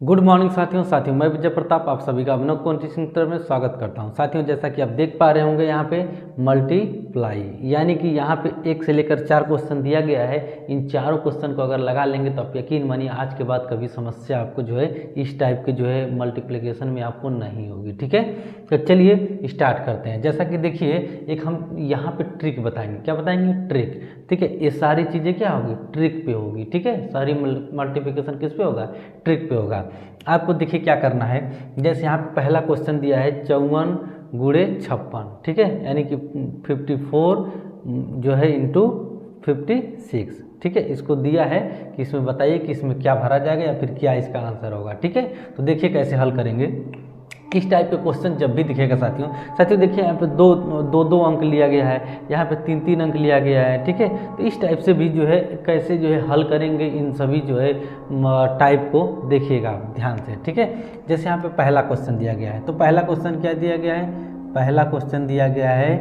Good morning साथियों मैं विजय प्रताप आप सभी का अभिनव कोचिंग सेंटर में स्वागत करता हूं। साथियों जैसा कि आप देख पा रहे होंगे यहाँ पे मल्टीप्लाई यानी कि यहाँ पे 1 से लेकर 4 क्वेश्चन दिया गया है। इन चारों क्वेश्चन को अगर लगा लेंगे तो आप यकीन मानिए आज के बाद कभी समस्या आपको जो है इस टाइप के जो है मल्टीप्लिकेशन में आपको नहीं होगी। ठीक है, तो चलिए स्टार्ट करते हैं। जैसा कि देखिए एक हम यहाँ पे ट्रिक बताएंगे। क्या बताएंगे? ट्रिक। ठीक है, ये सारी चीज़ें क्या होगी? ट्रिक पे होगी। ठीक है, सारी मल्टीप्लिकेशन किस पे होगा? ट्रिक पे होगा। आपको देखिए क्या करना है। जैसे यहाँ पे पहला क्वेश्चन दिया है 54 गुणे 56। ठीक है, यानी कि 54 जो है इंटू 56। ठीक है, इसको दिया है कि इसमें बताइए कि इसमें क्या भरा जाएगा या फिर क्या इसका आंसर होगा। ठीक है, तो देखिए कैसे हल करेंगे। इस टाइप के क्वेश्चन जब भी दिखेगा साथियों देखिए यहाँ पे दो अंक लिया गया है, यहाँ पे 3 अंक लिया गया है। ठीक है, तो इस टाइप से भी जो है कैसे जो है हल करेंगे इन सभी जो है टाइप को देखिएगा आप ध्यान से। ठीक है, जैसे यहाँ पे पहला क्वेश्चन दिया गया है, तो पहला क्वेश्चन क्या दिया गया है? पहला क्वेश्चन दिया गया है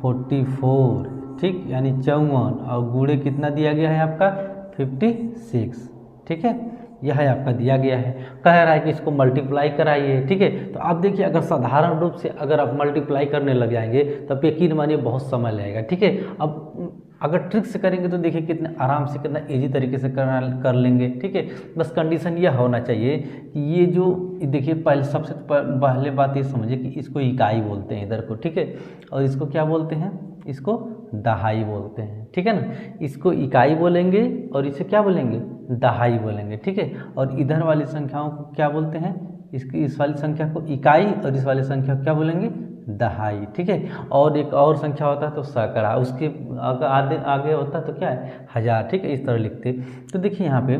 44। ठीक, यानी 54 और गुणे कितना दिया गया है आपका? 56। ठीक है, यह आपका दिया गया है। कह रहा है कि इसको मल्टीप्लाई कराइए। ठीक है, तो आप देखिए अगर साधारण रूप से अगर आप मल्टीप्लाई करने लग जाएंगे तब यकीन मानिए बहुत समय लगेगा। ठीक है, अब अगर ट्रिक से करेंगे तो देखिए कितने आराम से कितना इजी तरीके से कर लेंगे। ठीक है, बस कंडीशन यह होना चाहिए कि ये जो देखिए पहले सबसे पहले बात ये समझिए कि इसको इकाई बोलते हैं इधर को। ठीक है, और इसको क्या बोलते हैं? इसको दहाई बोलते हैं। ठीक है ना, इसको इकाई बोलेंगे और इसे क्या बोलेंगे? दहाई बोलेंगे। ठीक है, और इधर वाली संख्याओं को क्या बोलते हैं? इस वाली संख्या को इकाई और इस वाली संख्या को क्या बोलेंगे? दहाई। ठीक है, और एक और संख्या होता है तो सैकड़ा, उसके आगे होता है तो क्या है? हजार। ठीक है, इस तरह लिखते। तो देखिए यहाँ पे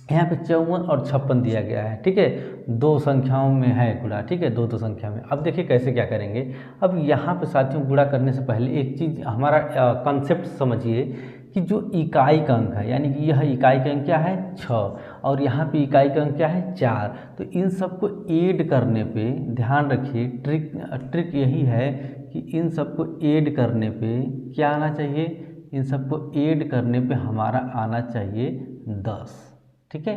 54 और 56 दिया गया है। ठीक है, दो संख्याओं में है गुणा। ठीक है, दो संख्या में। अब देखिए कैसे क्या करेंगे। अब यहाँ पे साथियों गुणा करने से पहले एक चीज़ हमारा कंसेप्ट समझिए कि जो इकाई का अंक है, यानी कि यह इकाई का अंक क्या है? 6 और यहाँ पे इकाई का अंक क्या है? 4। तो इन सबको ऐड करने पे ध्यान रखिए, ट्रिक यही है कि इन सबको ऐड करने पे क्या आना चाहिए? इन सबको ऐड करने पे हमारा आना चाहिए 10। ठीक है,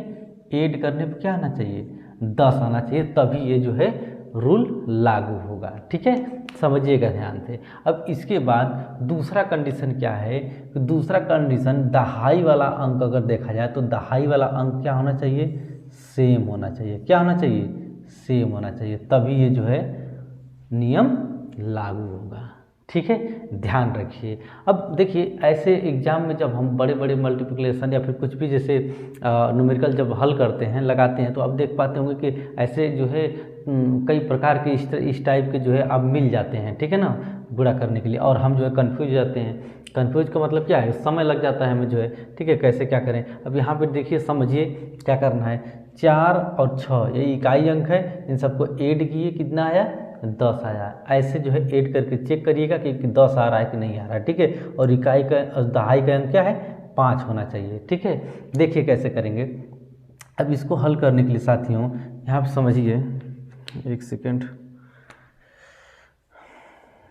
ऐड करने पे क्या आना चाहिए? 10 आना चाहिए, तभी ये जो है रूल लागू होगा। ठीक है, समझिएगा ध्यान से। अब इसके बाद दूसरा कंडीशन क्या है? दूसरा कंडीशन दहाई वाला अंक अगर देखा जाए तो दहाई वाला अंक क्या होना चाहिए? सेम होना चाहिए। क्या होना चाहिए? सेम होना चाहिए, तभी ये जो है नियम लागू होगा। ठीक है, ध्यान रखिए। अब देखिए ऐसे एग्जाम में जब हम बड़े बड़े मल्टीप्लिकेशन या फिर कुछ भी जैसे न्यूमेरिकल जब हल करते हैं लगाते हैं तो आप देख पाते होंगे कि ऐसे जो है कई प्रकार के इस टाइप के जो है अब मिल जाते हैं। ठीक है ना, गुणा करने के लिए, और हम जो है कन्फ्यूज हो जाते हैं। कन्फ्यूज का मतलब क्या है? समय लग जाता है हमें जो है। ठीक है, कैसे क्या करें। अब यहाँ पे देखिए समझिए क्या करना है। 4 और 6 ये इकाई अंक है, इन सबको ऐड किए, कितना आया? 10 आया। ऐसे जो है ऐड करके चेक करिएगा कि 10 आ रहा है कि नहीं आ रहा है। ठीक है, और इकाई का दहाई का अंक क्या है? 5 होना चाहिए। ठीक है, देखिए कैसे करेंगे। अब इसको हल करने के लिए साथियों यहाँ पर समझिए, एक सेकेंड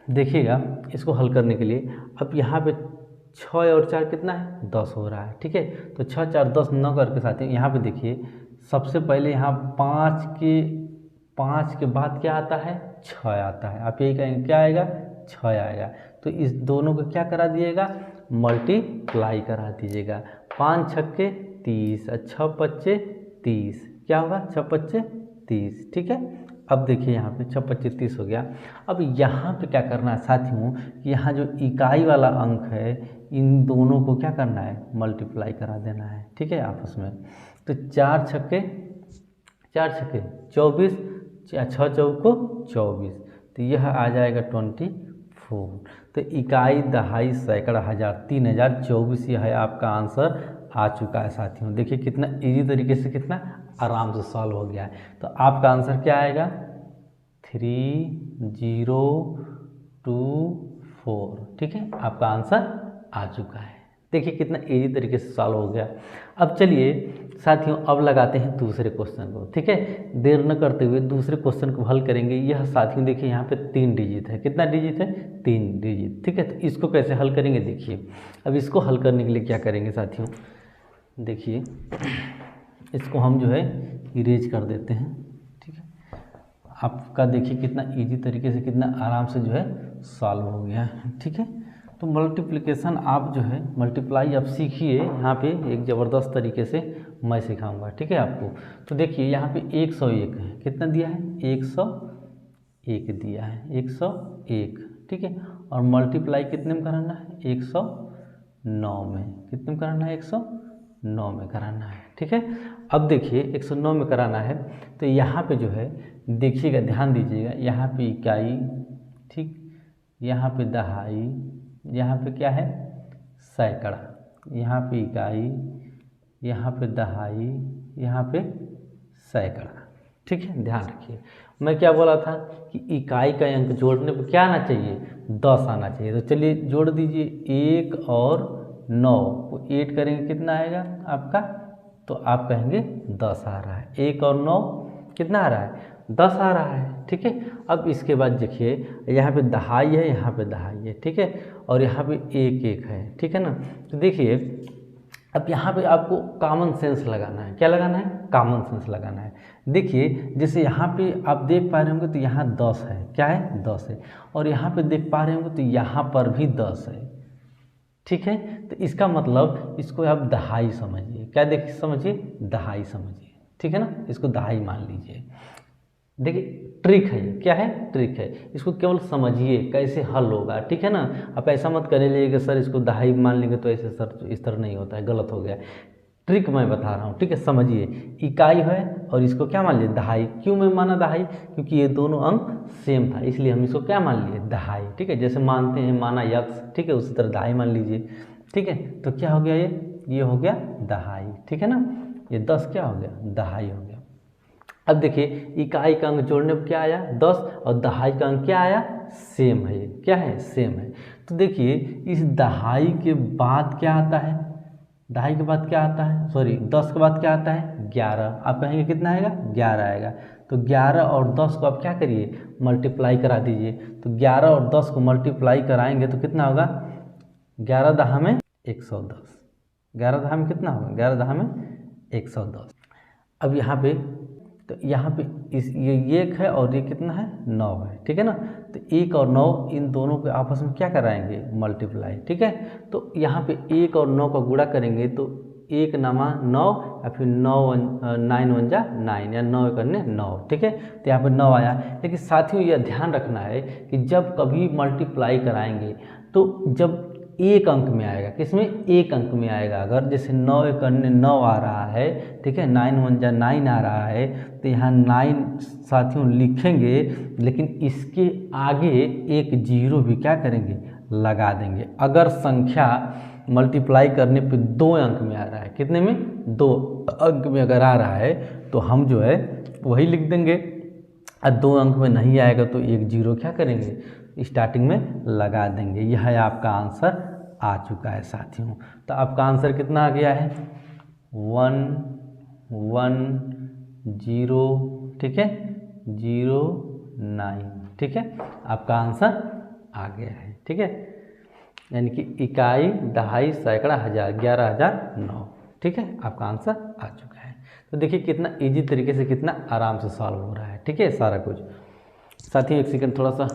देखिएगा। इसको हल करने के लिए अब यहाँ पे 6 और 4 कितना है? 10 हो रहा है। ठीक है, तो 6 4 10 9 करके साथियों यहाँ पे देखिए सबसे पहले यहाँ 5 के बाद क्या आता है? 6 आता है। आप यही कहेंगे क्या आएगा? 6 आएगा। तो इस दोनों को क्या करा दिएगा? मल्टीप्लाई करा दीजिएगा। 5 छक्के 30 और 6 पच्चे 30। क्या होगा? 6 पच्चे 30। ठीक है, अब देखिए यहाँ पे 6 पच्चे 30 हो गया। अब यहाँ पे क्या करना है साथियों कि यहाँ जो इकाई वाला अंक है इन दोनों को क्या करना है? मल्टीप्लाई करा देना है। ठीक है, आपस में। तो 4 छक्के 24, 6 चौको 24, तो यह आ जाएगा 24। तो इकाई दहाई सैकड़ा हजार 3024 यह है आपका आंसर आ चुका है साथियों। देखिए कितना इजी तरीके से कितना आराम से सॉल्व हो गया है। तो आपका आंसर क्या आएगा? 3024। ठीक है, आपका आंसर आ चुका है। देखिए कितना इजी तरीके से सॉल्व हो गया। अब चलिए साथियों अब लगाते हैं दूसरे क्वेश्चन को। ठीक है, देर न करते हुए दूसरे क्वेश्चन को हल करेंगे। यह साथियों देखिए यहाँ पे 3 डिजिट है। कितना डिजिट है? 3 डिजिट। ठीक है, तो इसको कैसे हल करेंगे देखिए। अब इसको हल करने के लिए क्या करेंगे साथियों, देखिए इसको हम जो है इरेज कर देते हैं। ठीक है, आपका देखिए कितना इजी तरीके से, कितना आराम से जो है सॉल्व हो गया है। ठीक है, तो मल्टीप्लिकेशन आप जो है मल्टीप्लाई आप सीखिए, यहाँ पे एक ज़बरदस्त तरीके से मैं सिखाऊंगा। ठीक है आपको, तो देखिए यहाँ पे 101 है, कितना दिया है 101 दिया है, 101। ठीक है, और मल्टीप्लाई कितने में कराना है 109 में, कितने में कराना है 109 में कराना है। ठीक है, अब देखिए 109 में कराना है तो यहाँ पे जो है देखिएगा, ध्यान दीजिएगा, यहाँ पे इकाई, ठीक, यहाँ पे दहाई, यहाँ पे क्या है सैकड़ा, यहाँ पे इकाई, यहाँ पे दहाई, यहाँ पे सैकड़ा। ठीक है, ध्यान रखिए, मैं क्या बोला था कि इकाई का अंक जोड़ने पर क्या आना चाहिए 10 आना चाहिए। तो चलिए जोड़ दीजिए, 1 और 9 को 8 करेंगे कितना आएगा आपका, तो आप कहेंगे 10 आ रहा है। 1 और 9 कितना आ रहा है 10 आ रहा है। ठीक है, अब इसके बाद देखिए यहाँ पे दहाई है, यहाँ पे दहाई है। ठीक है, और यहाँ पे 1 है। ठीक है ना, तो देखिए अब यहाँ पे आपको कॉमन सेंस लगाना है। क्या लगाना है, कॉमन सेंस लगाना है। देखिए जैसे यहाँ पे आप देख पा रहे होंगे तो यहाँ 10 है, क्या है 10 है, और यहाँ पे देख पा रहे होंगे तो यहाँ पर भी 10 है। ठीक है, तो इसका मतलब इसको आप दहाई समझिए। क्या देखिए समझिए, दहाई समझिए। ठीक है ना, इसको दहाई मान लीजिए। देखिए ट्रिक है, क्या है ट्रिक है, इसको केवल समझिए कैसे हल होगा। ठीक है ना, आप ऐसा मत करिए कि सर इसको दहाई मान लेंगे तो ऐसे सर इस तरह नहीं होता है, गलत हो गया। ट्रिक मैं बता रहा हूँ। ठीक है, समझिए, इकाई है और इसको क्या मान लिए दहाई। क्यों मैं माना दहाई, क्योंकि ये दोनों अंक सेम था, इसलिए हम इसको क्या मान लिए दहाई। ठीक है, जैसे मानते हैं माना यक्स, ठीक है, उसी तरह दहाई मान लीजिए। ठीक है, तो क्या हो गया, ये हो गया दहाई। ठीक है ना, ये 10 क्या हो गया दहाई हो गया। अब देखिए इकाई का अंक जोड़ने पर क्या आया 10, और दहाई का अंक क्या आया सेम है, ये क्या है सेम है। तो देखिए इस दहाई के बाद क्या आता है, दहाई के बाद क्या आता है, सॉरी 10 के बाद क्या आता है 11। आप कहेंगे कितना आएगा 11 आएगा। तो 11 और 10 को आप क्या करिए मल्टीप्लाई करा दीजिए। तो 11 और 10 को मल्टीप्लाई कराएंगे तो कितना होगा 11 दहा में 110। 11 दहा में कितना होगा 11 दहा में 110। अब यहाँ पे तो यहाँ पे इस ये 1 है और ये कितना है 9 है। ठीक है ना, तो 1 और 9 इन दोनों को आपस में क्या कराएंगे मल्टीप्लाई। ठीक है, तो यहाँ पे 1 और 9 का गुणा करेंगे तो 1 नमा 9 या फिर 9 1 जा 9 या 9 करने 9। ठीक है, तो यहाँ पे 9 आया। लेकिन साथियों यह ध्यान रखना है कि जब कभी मल्टीप्लाई कराएंगे तो जब एक अंक में आएगा, किसमें एक अंक में आएगा। अगर जैसे 9 करने 9 आ रहा है, ठीक है, 9 1 जा 9 आ रहा है, तो यहाँ 9 साथियों लिखेंगे, लेकिन इसके आगे एक जीरो भी क्या करेंगे लगा देंगे। अगर संख्या मल्टीप्लाई करने पे 2 अंक में आ रहा है, कितने में 2 अंक में अगर आ रहा है तो हम जो है वही लिख देंगे, और 2 अंक में नहीं आएगा तो एक जीरो क्या करेंगे स्टार्टिंग में लगा देंगे। यह है आपका आंसर आ चुका है साथियों। तो आपका आंसर कितना आ गया है 1 1 0, ठीक है 0 9। ठीक है, आपका आंसर आ गया है। ठीक है, यानी कि इकाई दहाई सैकड़ा हज़ार 11,009। ठीक है, आपका आंसर आ चुका है। तो देखिए कितना इजी तरीके से कितना आराम से सॉल्व हो रहा है। ठीक है, सारा कुछ। साथियों एक सेकंड थोड़ा सा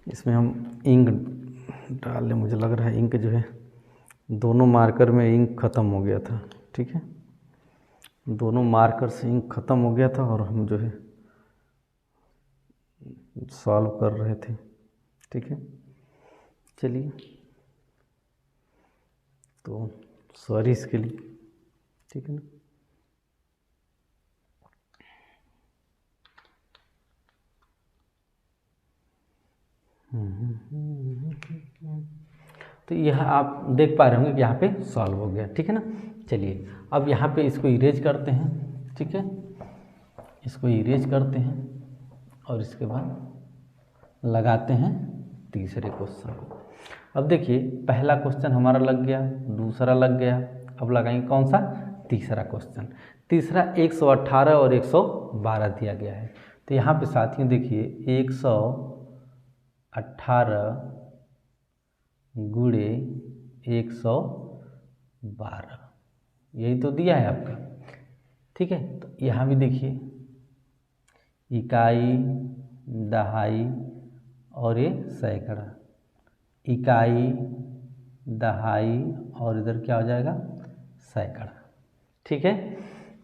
इसमें हम इंक डाल लें, मुझे लग रहा है इंक जो है दोनों मार्कर में इंक ख़त्म हो गया था। ठीक है, दोनों मार्कर से इंक ख़त्म हो गया था और हम जो है सॉल्व कर रहे थे। ठीक है, चलिए, तो सॉरी इसके लिए। ठीक है ना, तो यह आप देख पा रहे होंगे कि यहाँ पे सॉल्व हो गया। ठीक है ना, चलिए अब यहाँ पे इसको इरेज करते हैं। ठीक है, इसको इरेज करते हैं और इसके बाद लगाते हैं तीसरे क्वेश्चन। अब देखिए पहला क्वेश्चन हमारा लग गया, दूसरा लग गया, अब लगाएंगे कौन सा तीसरा क्वेश्चन। तीसरा 118 और 112 दिया गया है। तो यहाँ पे साथियों देखिए 118 गुणे 112, यही तो दिया है आपका। ठीक है। तो यहाँ भी देखिए इकाई, दहाई और ये सैकड़ा, इकाई, दहाई और इधर क्या हो जाएगा, सैकड़ा। ठीक है।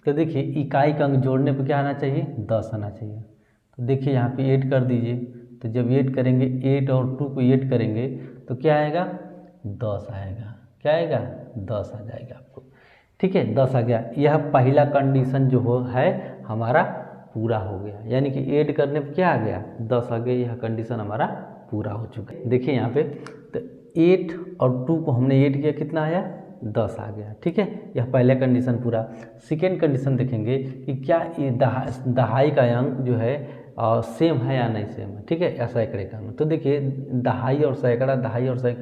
तो देखिए इकाई का अंक जोड़ने पे क्या आना चाहिए, 10 आना चाहिए। तो देखिए यहाँ पे 8 कर दीजिए। तो जब 8 करेंगे, 8 और 2 को 8 करेंगे तो क्या आएगा, 10 आएगा। क्या आएगा, 10 आ जाएगा आपको। ठीक है, 10 आ गया। यह पहला कंडीशन जो है हमारा पूरा हो गया, यानी कि ऐड करने पे क्या आ गया, 10 आ गया। यह कंडीशन हमारा पूरा हो चुका है। देखिए यहाँ पे तो 8 और 2 को हमने ऐड किया, कितना आया, 10 आ गया। ठीक है, यह पहला कंडीशन पूरा। सेकेंड कंडीशन देखेंगे कि क्या ये दहाई का अंक जो है सेम है या नहीं सेम है। ठीक है, या सैकड़े का अंक। तो देखिए दहाई और सैकड़ा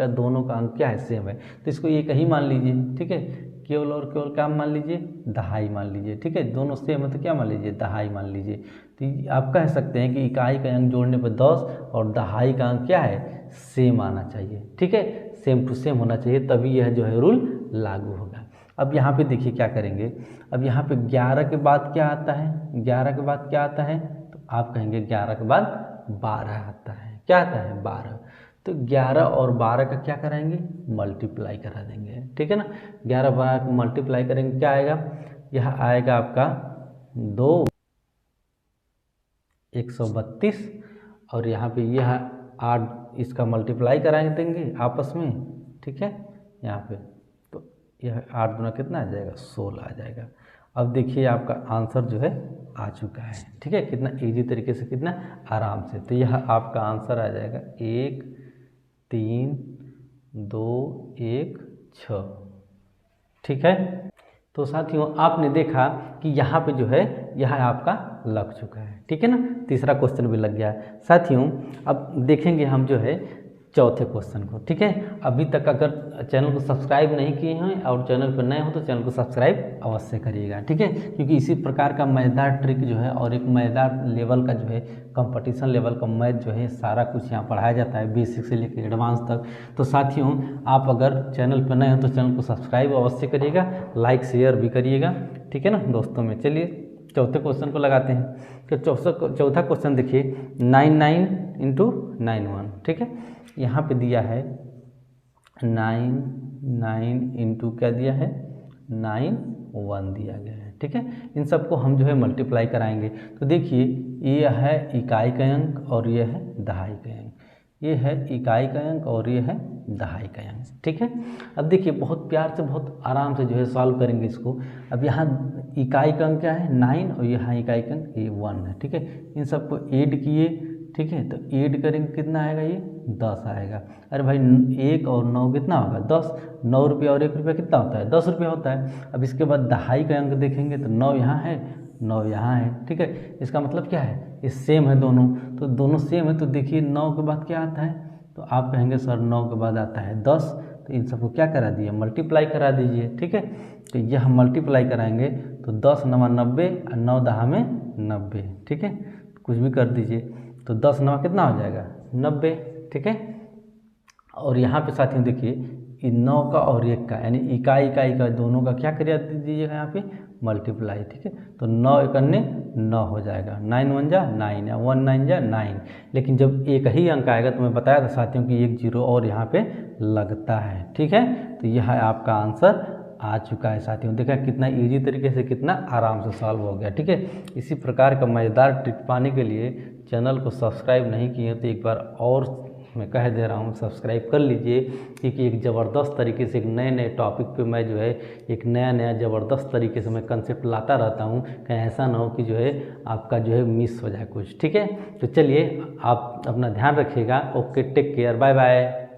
दोनों का अंक क्या है, सेम है। तो इसको एक ही मान लीजिए। ठीक है, केवल और केवल क्या मान लीजिए, दहाई मान लीजिए। ठीक है, दोनों सेम है तो क्या मान लीजिए, दहाई मान लीजिए। तो आप कह सकते हैं कि इकाई का अंक जोड़ने पर 10 और दहाई का अंक क्या है, सेम आना चाहिए। ठीक है, सेम टू सेम होना चाहिए, तभी यह जो है रूल लागू होगा। अब यहाँ पे देखिए क्या करेंगे। अब यहाँ पे 11 के बाद क्या आता है, 11 के बाद क्या आता है, तो आप कहेंगे 11 के बाद 12 आता है। क्या आता है, 12। तो 11 और 12 का क्या कराएंगे, मल्टीप्लाई करा देंगे। ठीक है ना, 11 12 को मल्टीप्लाई करेंगे, क्या आएगा, यह आएगा आपका 2 132 और यहाँ पे यह 8, इसका मल्टीप्लाई कराएंगे देंगे आपस में। ठीक है, यहाँ पे तो यह 8 गुना कितना आ जाएगा, 16 आ जाएगा। अब देखिए आपका आंसर जो है आ चुका है। ठीक है, कितना इजी तरीके से, कितना आराम से। तो यह आपका आंसर आ जाएगा 1 3 2 1 6। ठीक है, तो साथियों आपने देखा कि यहाँ पे जो है यह आपका लग चुका है। ठीक है ना, तीसरा क्वेश्चन भी लग गया है। साथियों अब देखेंगे हम जो है चौथे क्वेश्चन को। ठीक है, अभी तक अगर चैनल को सब्सक्राइब नहीं किए हैं और चैनल पर नए हो तो चैनल को सब्सक्राइब अवश्य करिएगा। ठीक है, क्योंकि इसी प्रकार का मज़ेदार ट्रिक जो है और एक मज़ेदार लेवल का जो है कंपटीशन लेवल का मैथ जो है सारा कुछ यहाँ पढ़ाया जाता है, बेसिक से लेकर एडवांस तक। तो साथियों आप अगर चैनल पर नए हो तो चैनल को सब्सक्राइब अवश्य करिएगा, लाइक शेयर भी करिएगा। ठीक है ना दोस्तों में। चलिए चौथे क्वेश्चन को लगाते हैं। तो चौथा क्वेश्चन देखिए 99 × 91। ठीक है, यहाँ पे दिया है 9 क्या दिया है, 91 दिया गया है। ठीक है, इन सबको हम जो है मल्टीप्लाई कराएंगे। तो देखिए ये है इकाई का अंक और ये है दहाई का अंक, ये है इकाई का अंक और ये है दहाई का अंक। ठीक है, अब देखिए बहुत प्यार से बहुत आराम से जो है सॉल्व करेंगे इसको। अब यहाँ इकाई का अंक क्या है, 9 और यहाँ इकाई का अंक ये 1 है। ठीक है, इन सबको ऐड किए। ठीक है, तो ऐड करेंगे कितना आएगा, ये 10 आएगा। अरे भाई 1 और 9 कितना होगा, 10। 9 रुपया और 1 रुपया कितना होता है, 10 रुपया होता है। अब इसके बाद दहाई का अंक देखेंगे तो 9 यहाँ है, 9 यहाँ है। ठीक है, इसका मतलब क्या है, ये सेम है दोनों। तो दोनों सेम है तो देखिए 9 के बाद क्या आता है, तो आप कहेंगे सर 9 के बाद आता है 10। तो इन सबको क्या करा दिए, मल्टीप्लाई करा दीजिए। ठीक है, तो यह मल्टीप्लाई कराएंगे तो 10 9 90 और 9 10 में 90। ठीक है, कुछ भी कर दीजिए तो 10 9 कितना हो जाएगा, 90। ठीक है, और यहाँ पे साथियों देखिए इन 9 का और 1 का यानी इकाई का दोनों का क्या कर दीजिएगा यहाँ पे, मल्टीप्लाई। ठीक है, तो 9 एकन्ने 9 हो जाएगा, 9 1 जा 9 या 1 9 जा 9। लेकिन जब एक ही अंक आएगा तो मैं बताया था साथियों कि 1 0 और यहाँ पे लगता है। ठीक है, तो यह आपका आंसर आ चुका है साथियों। देखा कितना इजी तरीके से, कितना आराम से सॉल्व हो गया। ठीक है, इसी प्रकार का मज़ेदार ट्रिक पाने के लिए चैनल को सब्सक्राइब नहीं किए तो एक बार और मैं कह दे रहा हूँ सब्सक्राइब कर लीजिए, क्योंकि एक ज़बरदस्त तरीके से एक नए टॉपिक पे मैं जो है एक नया ज़बरदस्त तरीके से मैं कंसेप्ट लाता रहता हूँ। कहीं ऐसा ना हो कि जो है आपका जो है मिस हो जाए कुछ। ठीक है, तो चलिए आप अपना ध्यान रखिएगा। Okay, take care, bye bye.